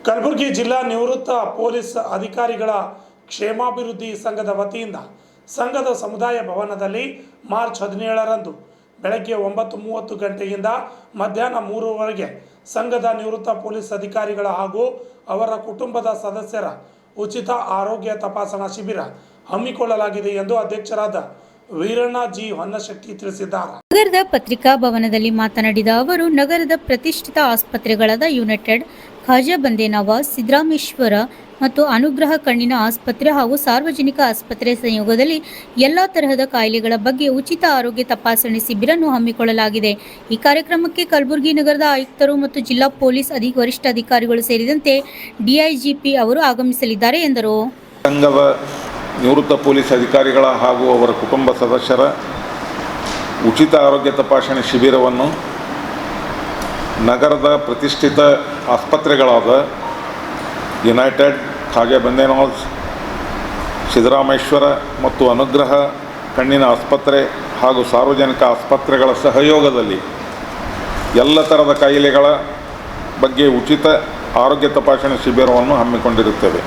ಕಲಬುರಗಿ ಜಿಲ್ಲಾ ನಿವೃತ್ತ ಪೊಲೀಸ್ ಅಧಿಕಾರಿಗಳ ಕ್ಷೇಮಾಭಿವೃದ್ಧಿ ಸಂಘದ ವತಿಯಿಂದ ಸಂಘದ ಸಮುದಾಯ ಭವನದಲ್ಲಿ ಮಾರ್ಚ್ 17ರಂದು ಬೆಳಗ್ಗೆ 9:30 ಗಂಟೆಯಿಂದ ಮಧ್ಯಾಹ್ನ 3 ಸಂಘದ ನಿವೃತ್ತ ಪೊಲೀಸ್ ಅಧಿಕಾರಿಗಳ ಹಾಗೂ ಅವರ ಕುಟುಂಬದ ಸದಸ್ಯರ ಉಚಿತ ಆರೋಗ್ಯ ತಪಾಸಣಾ ಶಿಬಿರ ಹಮ್ಮಿಕೊಳ್ಳಲಾಗಿದೆ ಎಂದು ಅಧ್ಯಕ್ಷರಾದ ವೀರಣ್ಣ ಜಿ ಹೊನ್ನಶೆಟ್ಟಿ ತಿಳಿಸಿದ್ದಾರೆ. ನಗರದ ಪತ್ರಿಕಾ ಭವನದಲ್ಲಿ ಮಾತನಾಡಿದ ಅವರು, ನಗರದ ಪ್ರತಿಷ್ಠಿತ ಆಸ್ಪತ್ರೆಗಳಾದ ಯುನೈಟೆಡ್, ಖಾಜಾ ಬಂದೇ ನವಾಜ್, ಸಿದ್ದರಾಮೇಶ್ವರ ಮತ್ತು ಅನುಗ್ರಹ ಕಣ್ಣಿನ ಆಸ್ಪತ್ರೆ ಹಾಗೂ ಸಾರ್ವಜನಿಕ ಆಸ್ಪತ್ರೆ ಸಂಯೋಗದಲ್ಲಿ ಎಲ್ಲ ತರಹದ ಕಾಯಿಲೆಗಳ ಬಗ್ಗೆ ಉಚಿತ ಆರೋಗ್ಯ ತಪಾಸಣೆ ಶಿಬಿರನ್ನು ಹಮ್ಮಿಕೊಳ್ಳಲಾಗಿದೆ. ಈ ಕಾರ್ಯಕ್ರಮಕ್ಕೆ ಕಲಬುರಗಿ ನಗರದ ಆಯುಕ್ತರು ಮತ್ತು ಜಿಲ್ಲಾ ಪೊಲೀಸ್ ವರಿಷ್ಠ ಅಧಿಕಾರಿಗಳು ಸೇರಿದಂತೆ ಡಿಐಜಿಪಿ ಅವರು ಆಗಮಿಸಲಿದ್ದಾರೆ ಎಂದರು. ಸಂಘದ ನಿವೃತ್ತ ಪೊಲೀಸ್ ಅಧಿಕಾರಿಗಳ ಹಾಗೂ ಅವರ ಕುಟುಂಬ ಸದಸ್ಯರ ಉಚಿತ ಆರೋಗ್ಯ ತಪಾಸಣೆ ಶಿಬಿರವನ್ನು ನಗರದ ಪ್ರತಿಷ್ಠಿತ ಆಸ್ಪತ್ರೆಗಳಾದ ಯುನೈಟೆಡ್, ಖಾಜಾ ಬಂದೇ ನವಾಜ್, ಸಿದ್ದರಾಮೇಶ್ವರ ಮತ್ತು ಅನುಗ್ರಹ ಕಣ್ಣಿನ ಆಸ್ಪತ್ರೆ ಹಾಗೂ ಸಾರ್ವಜನಿಕ ಆಸ್ಪತ್ರೆಗಳ ಸಹಯೋಗದಲ್ಲಿ ಎಲ್ಲ ಥರದ ಕಾಯಿಲೆಗಳ ಬಗ್ಗೆ ಉಚಿತ ಆರೋಗ್ಯ ತಪಾಸಣೆ ಶಿಬಿರವನ್ನು ಹಮ್ಮಿಕೊಂಡಿರುತ್ತೇವೆ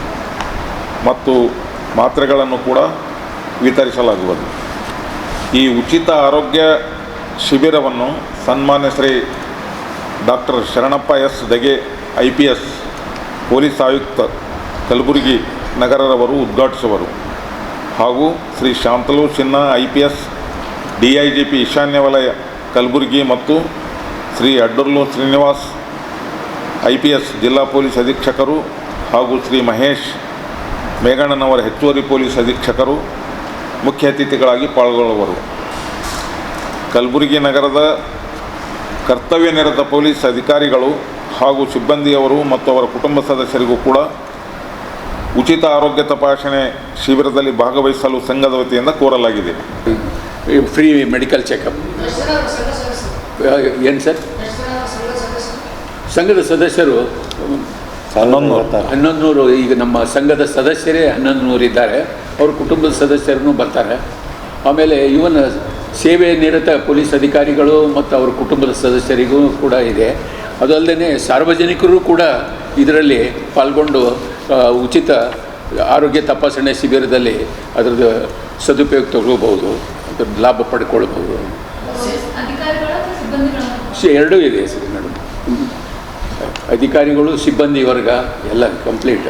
ಮತ್ತು ಮಾತ್ರೆಗಳನ್ನು ಕೂಡ ವಿತರಿಸಲಾಗುವುದು. ಈ ಉಚಿತ ಆರೋಗ್ಯ ಶಿಬಿರವನ್ನು ಸನ್ಮಾನ್ಯ Shri doctor Sharanappa S Dage IPS police ಆಯುಕ್ತ ಕಲಬುರಗಿ ನಗರರವರು ಉದ್ಘಾಟಿಸುವರು ಹಾಗೂ ಶ್ರೀ ಶಾಂತಲು ಸಿನ್ಹಾ IPS DIGP ಈಶಾನ್ಯ ವಲಯ ಕಲಬುರಗಿ ಮತ್ತು ಶ್ರೀ ಅಡ್ಡರ್ಲು ಶ್ರೀನಿವಾಸ್ IPS ಜಿಲ್ಲಾ ಪೊಲೀಸ್ ಅಧೀಕ್ಷಕರು ಹಾಗೂ ಶ್ರೀ ಮಹೇಶ್ ಮೇಘಣ್ಣನವರ ಹೆಚ್ಚುವರಿ ಪೊಲೀಸ್ ಅಧೀಕ್ಷಕರು ಮುಖ್ಯ ಅತಿಥಿಗಳಾಗಿ ಪಾಲ್ಗೊಳ್ಳುವರು. ಕಲಬುರಗಿ ನಗರದ ಕರ್ತವ್ಯ ನಿರತ ಪೊಲೀಸ್ ಅಧಿಕಾರಿಗಳು ಹಾಗೂ ಸಿಬ್ಬಂದಿಯವರು ಮತ್ತು ಅವರ ಕುಟುಂಬ ಸದಸ್ಯರಿಗೂ ಕೂಡ ಉಚಿತ ಆರೋಗ್ಯ ತಪಾಸಣೆ ಶಿಬಿರದಲ್ಲಿ ಭಾಗವಹಿಸಲು ಸಂಘದ ವತಿಯಿಂದ ಕೋರಲಾಗಿದೆ. Free medical checkup. ಏನು ಸರ್? ಸಂಘದ ಸದಸ್ಯರು 1100. ಈಗ ನಮ್ಮ ಸಂಘದ ಸದಸ್ಯರೇ 1100 ಇದ್ದಾರೆ. ಅವ್ರ ಕುಟುಂಬದ ಸದಸ್ಯರೂ ಬರ್ತಾರೆ. ಆಮೇಲೆ ಇವನ್ ಸೇವೆ ನಿರತ ಪೊಲೀಸ್ ಅಧಿಕಾರಿಗಳು ಮತ್ತು ಅವರ ಕುಟುಂಬದ ಸದಸ್ಯರಿಗೂ ಕೂಡ ಇದೆ. ಅದಲ್ಲದೆ ಸಾರ್ವಜನಿಕರು ಕೂಡ ಇದರಲ್ಲಿ ಪಾಲ್ಗೊಂಡು ಉಚಿತ ಆರೋಗ್ಯ ತಪಾಸಣೆ ಶಿಬಿರದಲ್ಲಿ ಅದರದ್ದು ಸದುಪಯೋಗ ತಗೋಬಹುದು, ಅದರ ಲಾಭ ಪಡ್ಕೊಳ್ಬೋದು. ಎರಡೂ ಇದೆ ಸರ್ ಮೇಡಮ್. ಅಧಿಕಾರಿಗಳು, ಸಿಬ್ಬಂದಿ ವರ್ಗ ಎಲ್ಲ ಕಂಪ್ಲೀಟ್.